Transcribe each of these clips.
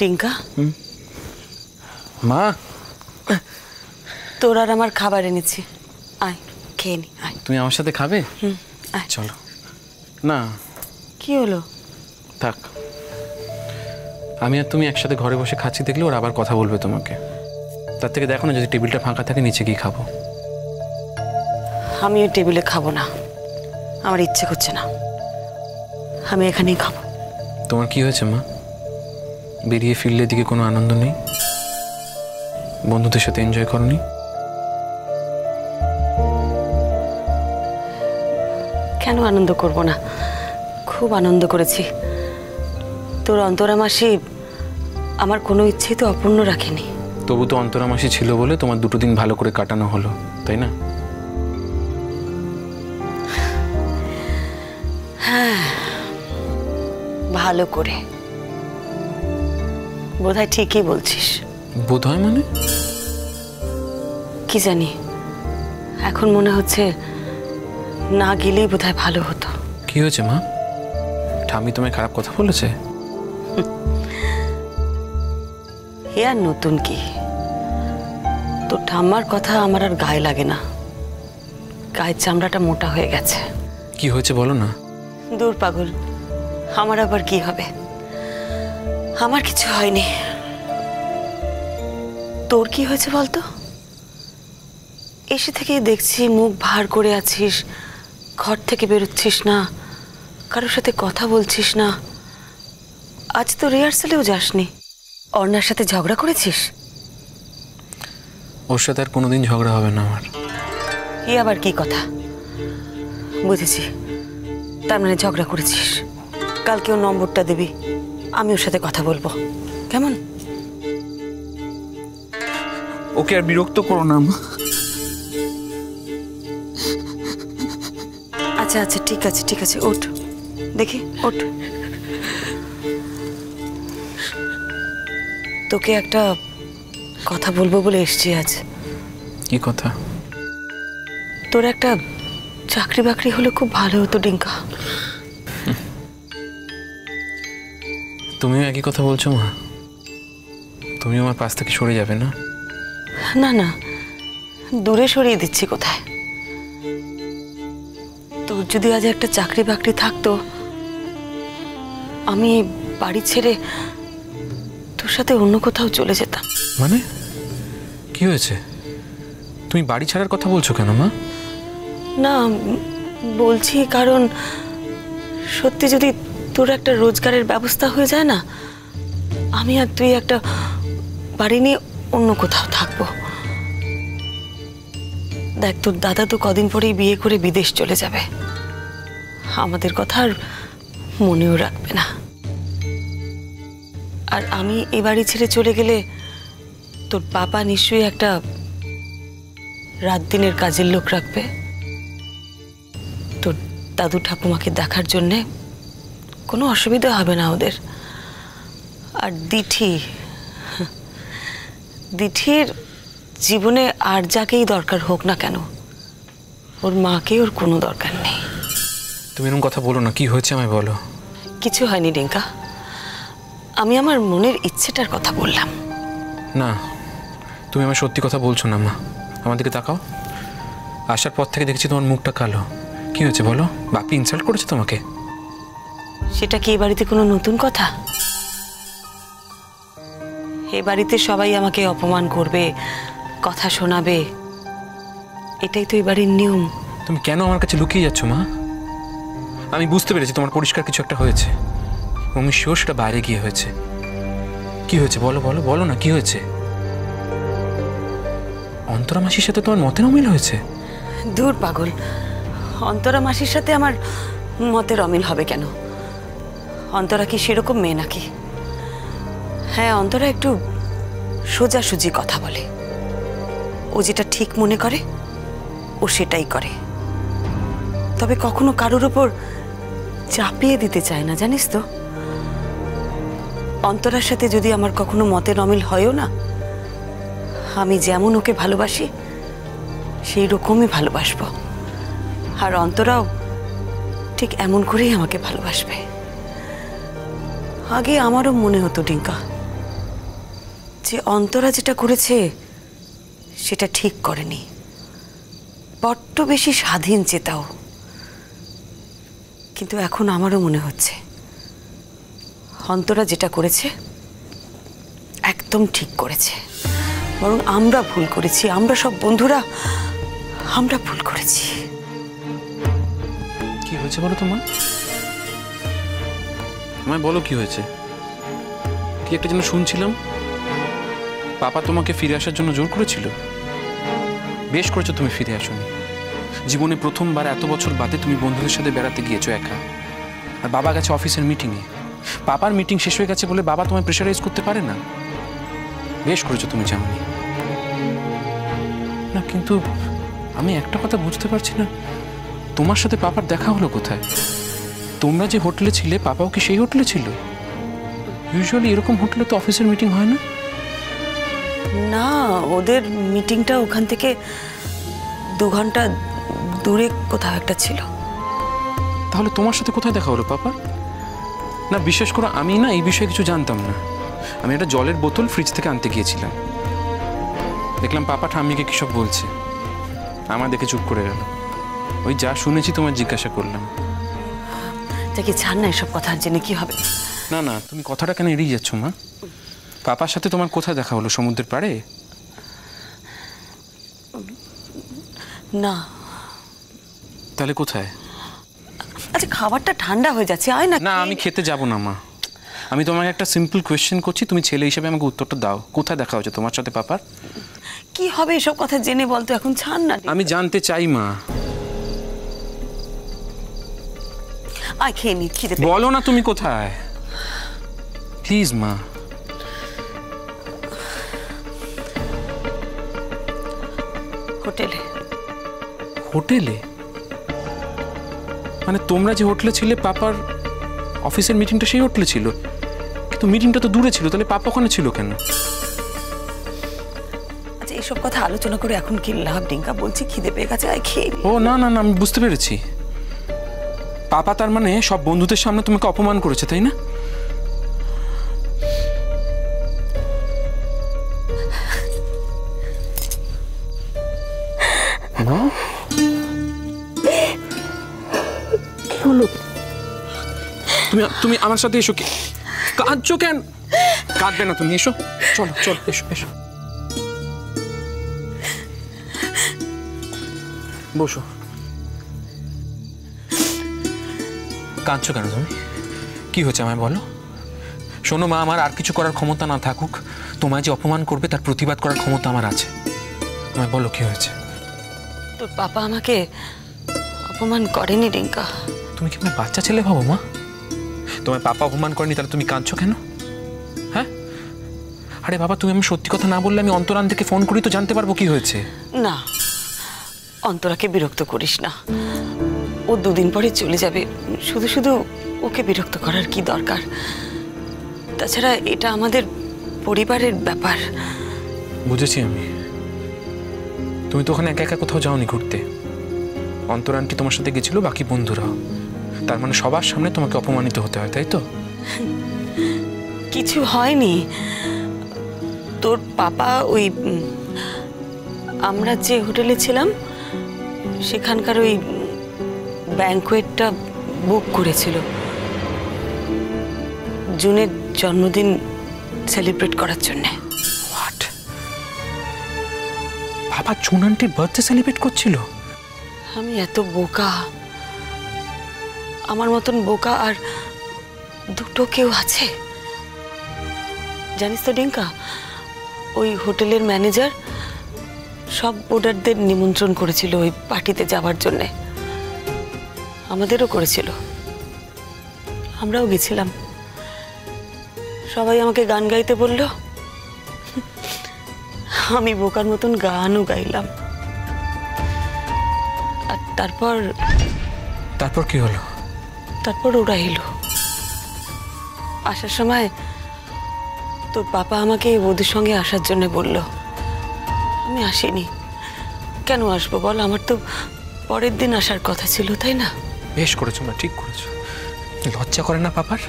টিঙ্কা মা, তোর আর আমার খাবার এনেছি, আয় খেয়ে নি। আয়, তুমি আমার সাথে খাবে? আয়। চলো না। কি হলো? থাক, আমি আর তুমি একসাথে ঘরে বসে খাচ্ছি দেখলে ওরা আবার কথা বলবে তোমাকে। তার থেকে দেখো না, যদি টেবিলটা ফাঁকা থাকে নিচে গিয়ে খাবো। আমি ওই টেবিলে খাবো না, আমার ইচ্ছে করছে না, আমি এখানেই খাবো। তোমার কি হয়েছে মা? বেরিয়ে ফিরলে দিকে কোনো আনন্দ নেই? বন্ধুদের সাথে এনজয় করনি? কেন আনন্দ করব না? খুব আনন্দ করেছি। তোর অন্তরা মাসি আমার কোনো ইচ্ছেই তো অপূর্ণ রাখেনি। তবু তো অন্তরা মাসি ছিল বলে তোমার দুটো দিন ভালো করে কাটানো হলো, তাই না? হ্যাঁ, ভালো করে। বোধহয় ঠিকই বলছিস। বোধহয় মানে? কি জানি, এখন মনে হচ্ছে না গেলেই বোধহয় ভালো হতো। কি হয়েছে মা? ঠাম্মি তোমায় খারাপ কথা বলেছে? এ আর নতুন কি? তোর ঠাম্মার কথা আমার আর গায়ে লাগে না, গায়ের চামড়াটা মোটা হয়ে গেছে। কি হয়েছে বলো না। দূর পাগল, আমার আবার কি হবে? আমার কিছু হয়নি। তোর কি হয়েছে বলতো? এসে থেকে দেখছি মুখ ভার করে আছিস, ঘর থেকে বেরোচ্ছিস না, কারোর সাথে কথা বলছিস না। আজ তো রিহার্সালেও যাসনি। অর্ণার সাথে ঝগড়া করেছিস? ওর সাথে আর কোনোদিন ঝগড়া হবে না আমার। এ আবার কি কথা? বুঝেছি, তার মানে ঝগড়া করেছিস। কালকে ওর নম্বরটা দিবি, আমি ওর সাথে কথা বলবো, কেমন? ওকে আর বিরক্ত করো না মা। আচ্ছা আচ্ছা, ঠিক আছে ঠিক আছে, ওঠ দেখি, ওঠ। তোকে একটা কথা বলবো বলে এসছি আজ। কি কথা? তোর একটা চাকরি বাকরি হলে খুব ভালো হতো ডিঙ্কা। তুমিও একই কথা বলছো মা? তুমিও আমার পাশ থেকে সরে যাবে না? না না, দূরে সরিয়ে দিচ্ছি কোথায়? তোর যদি আজ একটা চাকরি বাকরি থাকতো, আমি বাড়ি ছেড়ে তোর সাথে অন্য কোথাও চলে যেতাম। মানে কি হয়েছে? তুমি বাড়ি ছাড়ার কথা বলছো কেন মা? না, বলছি কারণ সত্যি যদি তোর একটা রোজগারের ব্যবস্থা হয়ে যায় না, আমি আর তুই একটা বাড়ি নিয়ে অন্য কোথাও থাকবো। দেখ, তোর দাদা তো কদিন পরেই বিয়ে করে বিদেশ চলে যাবে, আমাদের কথা আর মনেও রাখবে না। আর আমি এ বাড়ি ছেড়ে চলে গেলে তোর বাবা নিশ্চয়ই একটা রাত দিনের কাজের লোক রাখবে। তোর দাদু ঠাকুমাকে দেখার জন্যে কোনো অসুবিধা হবে না ওদের। আর দিঠির জীবনে আর যাকেই দরকার হোক না কেন, ওর মাকে ওর কোনো দরকার নেই। তুমি এরকম কথা বলো না। কি হয়েছে আমায় বলো। কিছু হয়নি ডিঙ্কা, আমি আমার মনের ইচ্ছেটার কথা বললাম। না, তুমি আমার সত্যি কথা বলছো না মা। আমার দিকে তাকাও। আসার পর থেকে দেখছি তোমার মুখটা কালো। কি হয়েছে বলো? বাপি ইনসাল্ট করেছে তোমাকে? সেটা কি এ বাড়িতে কোনো নতুন কথা? এ বাড়িতে সবাই আমাকে অপমান করবে, কথা শোনাবে, এটাই তো এই বাড়ির নিয়ম। তুমি কেন আমার কাছে লুকিয়ে যাচ্ছ মা? আমি বুঝতে পেরেছি তোমার পরিষ্কার কিছু একটা হয়েছে, এবং আমি শিওর সেটা বাইরে গিয়ে হয়েছে। কি হয়েছে বলো বলো বলো না, কি হয়েছে? অন্তরা মাসির সাথে তোমার মতের অমিল হয়েছে? দূর পাগল, অন্তরা মাসির সাথে আমার মতের অমিল হবে কেন? অন্তরা কি সেরকম মেয়ে নাকি? হ্যাঁ, অন্তরা একটু সোজাসুজি কথা বলে, ও যেটা ঠিক মনে করে ও সেটাই করে, তবে কখনো কারোর ওপর চাপিয়ে দিতে চায় না, জানিস তো? অন্তরার সাথে যদি আমার কখনো মতের অমিল হয়ও না, আমি যেমন ওকে ভালোবাসি সেই রকমই ভালোবাসবো, আর অন্তরাও ঠিক এমন করেই আমাকে ভালোবাসবে। আগে আমারও মনে হতো ডিঙ্কা যে অন্তরা যেটা করেছে সেটা ঠিক করেনি, বড্ড বেশি স্বাধীন চেতাও। কিন্তু এখন আমারও মনে হচ্ছে অন্তরা যেটা করেছে একদম ঠিক করেছে। বরং আমরা ভুল করেছি, আমরা সব বন্ধুরা আমরা ভুল করেছি। কি হয়েছে বলো তোমার? আমায় বলো কি হয়েছে? কি একটা যেন শুনছিলাম পাপা তোমাকে ফিরে আসার জন্য জোর করেছিল। বেশ করেছো তুমি ফিরে আসোনি। জীবনে প্রথমবার এত বছর বাদে তুমি বন্ধুদের সাথে বেড়াতে গিয়েছো একা, আর বাবা গেছে অফিসের মিটিংয়ে। পাপার মিটিং শেষ হয়ে গেছে বলে বাবা তোমায় প্রেশারাইজ করতে পারে না। বেশ করেছো তুমি যাওনি। না কিন্তু আমি একটা কথা বুঝতে পারছি না, তোমার সাথে পাপার দেখা হলো কোথায়? তোমরা যে হোটেলে ছিলে পাপাও কি সেই হোটেলে ছিল? ইউজুয়ালি এরকম হোটেলে তো অফিসের মিটিং হয় না। না, ওদের মিটিংটা ওখান থেকে 2 ঘন্টা দূরে কোথাও একটা ছিল। তাহলে তোমার সাথে কোথায় দেখা হলো পাপা? না বিশেষ করে আমি না এই বিষয়ে কিছু জানতাম না। আমি একটা জলের বোতল ফ্রিজ থেকে আনতে গিয়েছিলাম, দেখলাম পাপা ঠাম্মিকে কি সব বলছে। আমার দেখে চুপ করে গেল। ওই যা শুনেছি তোমার জিজ্ঞাসা করলাম। যাকে ছাড় না, এসব কথা জেনে কি হবে? না না, তুমি কথাটা কেন এড়িয়ে যাচ্ছ মা? পাপার সাথে তোমার কোথায় দেখা হলো? সমুদ্রের পাড়ে? না। তাহলে কোথায়? আচ্ছা, খাবারটা ঠান্ডা হয়ে যাচ্ছে, আয় না। না আমি খেতে যাব না মা। আমি তোমাকে একটা সিম্পল কোয়েশ্চেন করছি, তুমি ছেলে হিসেবে আমাকে উত্তরটা দাও। কোথায় দেখা হয়েছে তোমার সাথে পাপার? কি হবে এসব কথা জেনে? বলতো এখন ছাড় না। আমি জানতে চাই মা। আয় খেয়ে নি, খিদে বলো না তুমি কোথায়, প্লিজ মা। হোটেলে। হোটেলে? মানে তোমরা যে হোটেলে ছিলে পাপার অফিসের মিটিংটা সেই হোটেলে ছিল, কিন্তু মিটিংটা তো দূরে ছিল, তাহলে পাপা ওখানে ছিল কেন? আচ্ছা, এসব কথা আলোচনা করে এখন কি লাভ ডিঙ্কা? বলছি খিদে পেয়ে গেছে, আয় খেয়ে নি। ও না না না, আমি বুঝতে পেরেছি। পাপা তার মানে সব বন্ধুদের সামনে তোমাকে অপমান করেছে, তাই না? কি হলো? তুমি আমার সাথে এসো। কাঁদছো কেন? কাঁদবে না তুমি, এসো। চলো চলো, এসো এসো, বসো। কাঁদছো কেন তুমি? কি হয়েছে আমায় বলো। শোনো মা, আমার আর কিছু করার ক্ষমতা না থাকুক, তোমায় যে অপমান করবে তার প্রতিবাদ করার ক্ষমতা আমার আছে। আমায় বলো কি হয়েছে। তোর পাপা আমাকে অপমান করেনি ডিঙ্কা। তুমি কি আমার বাচ্চা ছেলে ভাবো মা? তোমার পাপা অপমান করেনি, তাহলে তুমি কাঁদছো কেন? হ্যাঁ? আরে বাবা, তুমি আমি সত্যি কথা না বললে আমি অন্তরান থেকে ফোন করি তো জানতে পারবো কি হয়েছে। না, অন্তরাকে বিরক্ত করিস না। ও 2 দিন পরে চলে যাবে, শুধু শুধু ওকে বিরক্ত করার কি দরকার? তাছাড়া এটা আমাদের পরিবারের ব্যাপার। বুঝেছি আমি। তুমি তো ওখানে একা একা কোথাও যাওনি ঘুরতে। অন্তরানটি তোমার সাথে গেছিল, বাকি বন্ধুরাও। তার মানে সবার সামনে তোমাকে অপমানিত হতে হয়, তাই তো? কিছু হয়নি। তোর পাপা ওই আমরা যে হোটেলে ছিলাম সেখানকার ওই ব্যাংকোয়েটটা বুক করেছিল জুনের জন্মদিন সেলিব্রেট করার জন্যে। হোয়াট? বাবা জুন আন্টির বার্থডে সেলিব্রেট করছিল? আমি এত বোকা, আমার মতন বোকা আর দুটো কেউ আছে জানিস তো ডিঙ্কা? ওই হোটেলের ম্যানেজার সব বোর্ডারদের নিমন্ত্রণ করেছিল ওই পার্টিতে যাওয়ার জন্যে। আমাদেরও করেছিল, আমরাও গেছিলাম। সবাই আমাকে গান গাইতে বলল, আমি বোকার মতন গানও গাইলাম। আর তারপর কি হলো? তারপর ওরা এলো। আসার সময় তোর পাপা আমাকে ওদের সঙ্গে আসার জন্য বলল। আমি আসিনি। কেন আসবো বল? আমার তো পরের দিন আসার কথা ছিল, তাই না? বেশ করেছো মা, ঠিক করেছো। লজ্জা করে না পাপার?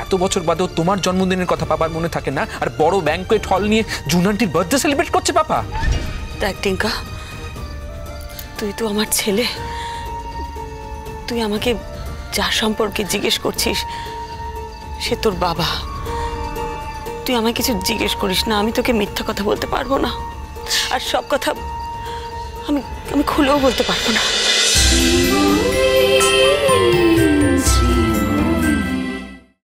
এত বছর বাদেও তোমার জন্মদিনের কথা পাপার মনে থাকে না, আর বড় ব্যাংকুয়েট হল নিয়ে জুন আন্টির বার্থডে সেলিব্রেট করছে পাপা। দেখ টিঙ্কা, তুই তো আমার ছেলে, তুই আমাকে যার সম্পর্কে জিজ্ঞেস করছিস সে তোর বাবা। তুই আমায় কিছু জিজ্ঞেস করিস না, আমি তোকে মিথ্যা কথা বলতে পারবো না, আর সব কথা আমি খুলেও বলতে পারবো না।